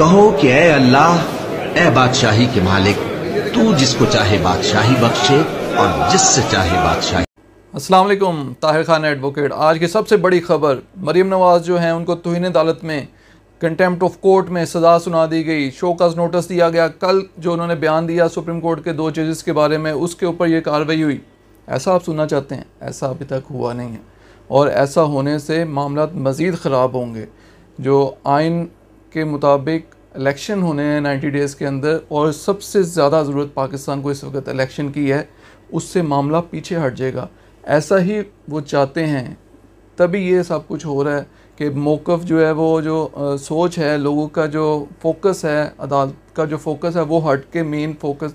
कहो कि ए अल्लाह, ए बादशाही के मालिक, तू जिसको चाहे बादशाही बख्शे और जिससे चाहे बादशाही। अस्सलाम वालेकुम, ताहिर खान एडवोकेट। आज की सबसे बड़ी खबर, मरीम नवाज़ जो हैं उनको तौहीन अदालत में कंटेम्प्ट ऑफ कोर्ट में सज़ा सुना दी गई। शोकॉज़ नोटिस दिया गया। कल जो उन्होंने बयान दिया सुप्रीम कोर्ट के 2 जजेस के बारे में, उसके ऊपर ये कार्रवाई हुई। ऐसा आप सुनना चाहते हैं? ऐसा अभी तक हुआ नहीं है, और ऐसा होने से मामला मज़ीद ख़राब होंगे। जो आइन के मुताबिक इलेक्शन होने हैं 90 डेज़ के अंदर, और सबसे ज़्यादा ज़रूरत पाकिस्तान को इस वक्त इलेक्शन की है, उससे मामला पीछे हट जाएगा। ऐसा ही वो चाहते हैं, तभी ये सब कुछ हो रहा है कि मौक़िफ़ जो है, वो जो सोच है लोगों का, जो फोकस है अदालत का, जो फोकस है वो हट के मेन फोकस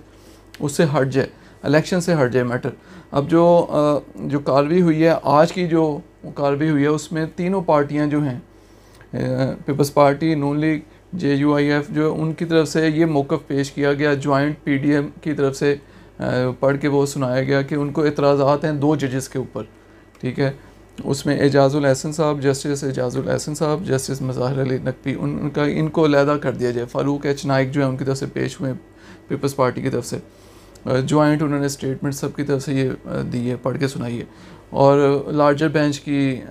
उससे हट जाए, इलेक्शन से हट जाए मैटर। अब जो कार्रवाई हुई है, आज की जो कार्रवाई हुई है, उसमें तीनों पार्टियां जो हैं, पीपल्स पार्टी, नून लीग, JUIF, जो उनकी तरफ से ये मौक़िफ़ पेश किया गया। जॉइंट PDM की तरफ से पढ़ के वो सुनाया गया कि उनको एतराज़ात हैं 2 जजेस के ऊपर, ठीक है। उसमें एजाज़ुल एहसन साहब, जस्टिस एजाज़ुल एहसन साहब, जस्टिस मज़ाहिर अली नकवी, इनको अलहदा कर दिया जाए। फ़ारूक H नाइक जो है उनकी तरफ से पेश हुए पीपल्स पार्टी की तरफ से। जॉइंट उन्होंने स्टेटमेंट सबकी तरफ से ये दी है, पढ़ के सुनाई है। और लार्जर बेंच की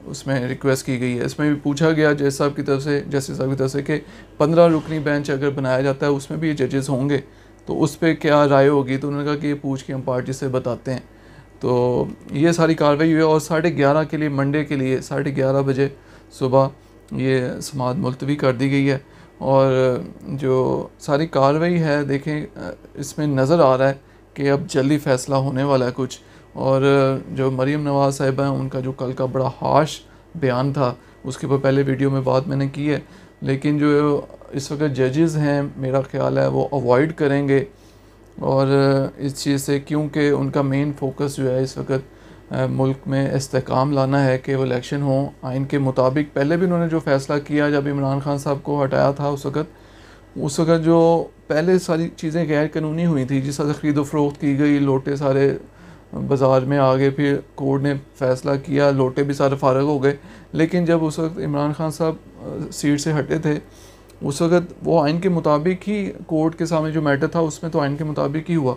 उसमें रिक्वेस्ट की गई है। इसमें भी पूछा गया जज साहब की तरफ से, जस्टिस साहब की तरफ से, कि 15 रुकनी बेंच अगर बनाया जाता है, उसमें भी ये जजेस होंगे तो उस पर क्या राय होगी। तो उन्होंने कहा कि ये पूछ के हम पार्टी से बताते हैं। तो ये सारी कार्रवाई हुई, और 11:30 के लिए, मंडे के लिए 11:30 बजे सुबह ये समाअत मुलतवी कर दी गई है। और जो सारी कार्रवाई है, देखें इसमें नज़र आ रहा है कि अब जल्दी फ़ैसला होने वाला है कुछ। और जो मरीम नवाज़ साहिबा हैं, उनका जो कल का बड़ा हाश बयान था, उसके ऊपर पहले वीडियो में बात मैंने की है, लेकिन जो इस वक्त जजेस हैं, मेरा ख़्याल है वो अवॉइड करेंगे और इस चीज़ से, क्योंकि उनका मेन फोकस जो है इस वक्त मुल्क में इस्तेहकाम लाना है कि वो इलेक्शन हो आइन के मुताबिक। पहले भी उन्होंने जो फ़ैसला किया जब इमरान खान साहब को हटाया था, उस वक्त जो पहले सारी चीज़ें गैर कानूनी हुई थी, जिस तरह ख़रीदो फ़रोख्त की गई, लोटे सारे बाज़ार में आ गए, फिर कोर्ट ने फ़ैसला किया, लोटे भी सारे फ़ारग हो गए। लेकिन जब उस वक्त इमरान खान साहब सीट से हटे थे, उस वक्त वो आइन के मुताबिक ही कोर्ट के सामने जो मैटर था, उसमें तो आइन के मुताबिक ही हुआ।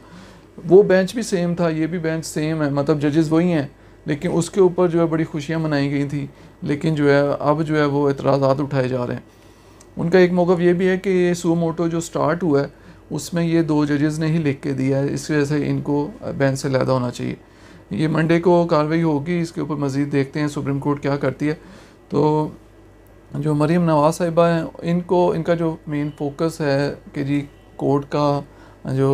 वो बेंच भी सेम था, ये भी बेंच सेम है, मतलब जजेस वही हैं, लेकिन उसके ऊपर जो है बड़ी खुशियाँ मनाई गई थी। लेकिन जो है अब जो है वो एतराज़ात उठाए जा रहे हैं। उनका एक मौक़िफ़ ये भी है कि ये सू मोटो जो स्टार्ट हुआ है, उसमें ये 2 जजेस ने ही लिख के दिया है, इस वजह से इनको बेंच से अलहदा होना चाहिए। ये मंडे को कार्रवाई होगी, इसके ऊपर मज़ीद देखते हैं सुप्रीम कोर्ट क्या करती है। तो जो मरीम नवाज़ साहिबा हैं, इनका जो मेन फोकस है कि जी कोर्ट का जो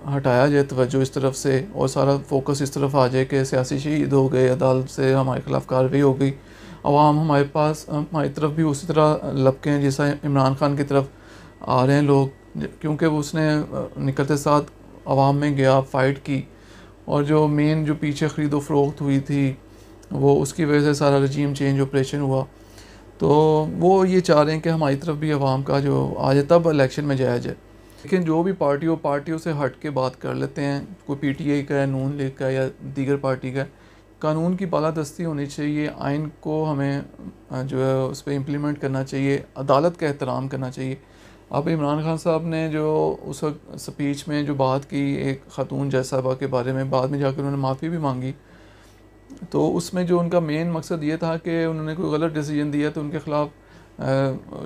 हटाया जाए तवज्जो इस तरफ से, और सारा फोकस इस तरफ आ जाए कि सियासी शहीद हो गए, अदालत से हमारे ख़िलाफ़ कार्रवाई हो गई, अवाम हमारी तरफ भी उसी तरह लपके हैं जैसा इमरान खान की तरफ आ रहे हैं लोग, क्योंकि उसने निकलते साथ अवाम में गया, फ़ाइट की, और जो मेन जो पीछे ख़रीदो फ़रोख्त हुई थी, वो उसकी वजह से सारा रजीम चेंज ऑपरेशन हुआ। तो वो ये चाह रहे हैं कि हमारी तरफ भी अवाम का जो आ जाए, तब इलेक्शन में जाया जाए। लेकिन जो भी पार्टियों से हट के बात कर लेते हैं, कोई PTI का है, नून लीग का या दीगर पार्टी का, कानून की बालादस्ती होनी चाहिए, आइन को हमें जो है उस पर इम्प्लीमेंट करना चाहिए, अदालत का एहतराम करना चाहिए। अब इमरान खान साहब ने जो उस वक्त स्पीच में जो बात की एक ख़ातून जज साहबा के बारे में, बाद में जाकर उन्होंने माफ़ी भी मांगी, तो उसमें जो उनका मेन मकसद ये था कि उन्होंने कोई गलत डिसीजन दिया तो उनके ख़िलाफ़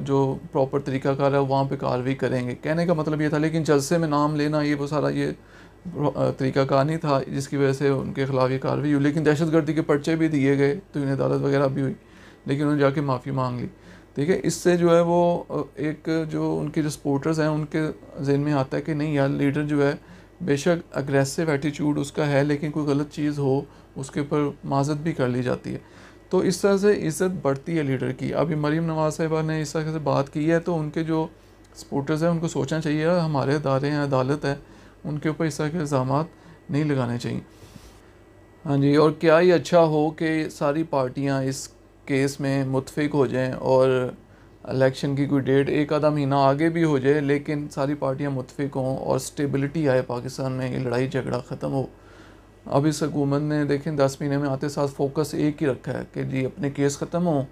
जो प्रॉपर तरीक़ाकार है वहाँ पे कार्रवाई करेंगे, कहने का मतलब ये था। लेकिन जलसे में नाम लेना, ये वो सारा ये तरीक़ाकार नहीं था, जिसकी वजह से उनके ख़िलाफ़ ये कार्रवाई हुई। लेकिन दहशतगर्दी के पर्चे भी दिए गए, तो इन्हें अदालत वगैरह भी हुई, लेकिन उन्होंने जाके माफ़ी मांग ली, ठीक है। इससे जो है वो एक जो उनके जो सपोर्टर्स हैं, उनके जहन में आता है कि नहीं यार, लीडर जो है बेशक अग्रेसिव एटीट्यूड उसका है, लेकिन कोई गलत चीज़ हो उसके ऊपर माज़रत भी कर ली जाती है। तो इस तरह से इज़्ज़त बढ़ती है लीडर की। अभी मरीम नवाज़ साहिबा ने इस तरह से बात की है, तो उनके जो सपोर्टर्स हैं उनको सोचना चाहिए, हमारे अदारे हैं, अदालत है, उनके ऊपर इस तरह के इल्ज़ामात नहीं लगाने चाहिए। हाँ जी, और क्या ही अच्छा हो कि सारी पार्टियां इस केस में मुत्फिक हो जाएं और इलेक्शन की कोई डेट एक आधा महीना आगे भी हो जाए, लेकिन सारी पार्टियां मुत्फिक हों और स्टेबिलिटी आए पाकिस्तान में, ये लड़ाई झगड़ा ख़त्म हो। अब इस हुकूमत ने देखें 10 महीने में आते साथ फोकस एक ही रखा है कि जी अपने केस ख़त्म हो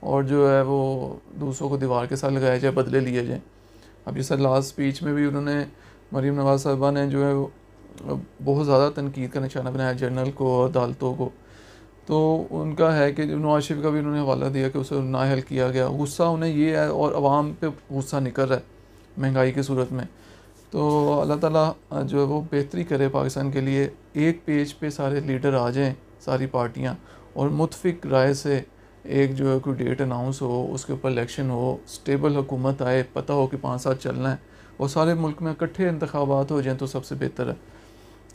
और जो है वो दूसरों को दीवार के साथ लगाया जाए, बदले लिए जाए। अब जैसे लास्ट स्पीच में भी उन्होंने, मरीम नवाज़ साहिबा ने जो है बहुत ज़्यादा तनकीद का निशाना बनाया जनरल को और अदालतों को। तो उनका है कि नवाज शरीफ का भी उन्होंने हवाला दिया कि उसे नाअहल किया गया। गुस्सा उन्हें ये है और आवाम पे गुस्सा निकल रहा है महंगाई की सूरत में। तो अल्लाह ताला जो है वो बेहतरी करे पाकिस्तान के लिए। एक पेज पे सारे लीडर आ जाएं, सारी पार्टियां, और मुतफिक राय से एक जो है कोई डेट अनाउंस हो, उसके ऊपर इलेक्शन हो, स्टेबल हुकूमत आए, पता हो कि 5 साल चलना है, और सारे मुल्क में इकट्ठे इंतखाबात हो जाएं तो सबसे बेहतर है।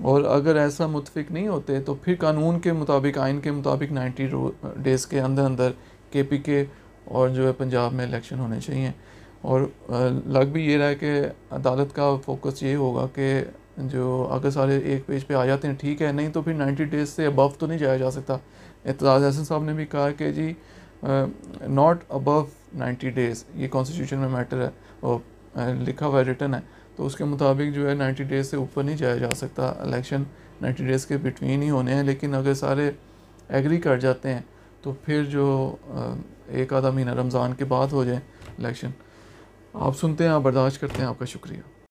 और अगर ऐसा मुतफिक नहीं होते तो फिर कानून के मुताबिक, आइन के मुताबिक 90 डेज़ के अंदर अंदर KPK और जो है पंजाब में इलेक्शन होने चाहिए। और लग भी ये रहा है कि अदालत का फोकस ये होगा कि जो अगर सारे एक पेज पे आ जाते हैं ठीक है, नहीं तो फिर 90 डेज़ से अबव तो नहीं जाया जा सकता। एतजाज़ हसन साहब ने भी कहा कि जी नॉट अबव 90 डेज़, ये कॉन्स्टिट्यूशन में मैटर है और लिखा हुआ रिटन है, तो उसके मुताबिक जो है 90 डेज़ से ऊपर नहीं जाया जा सकता। इलेक्शन 90 डेज़ के बिटवीन ही होने हैं। लेकिन अगर सारे एग्री कर जाते हैं तो फिर जो एक आधा महीना रमज़ान के बाद हो जाए इलेक्शन। आप सुनते हैं, आप बर्दाश्त करते हैं, आपका शुक्रिया।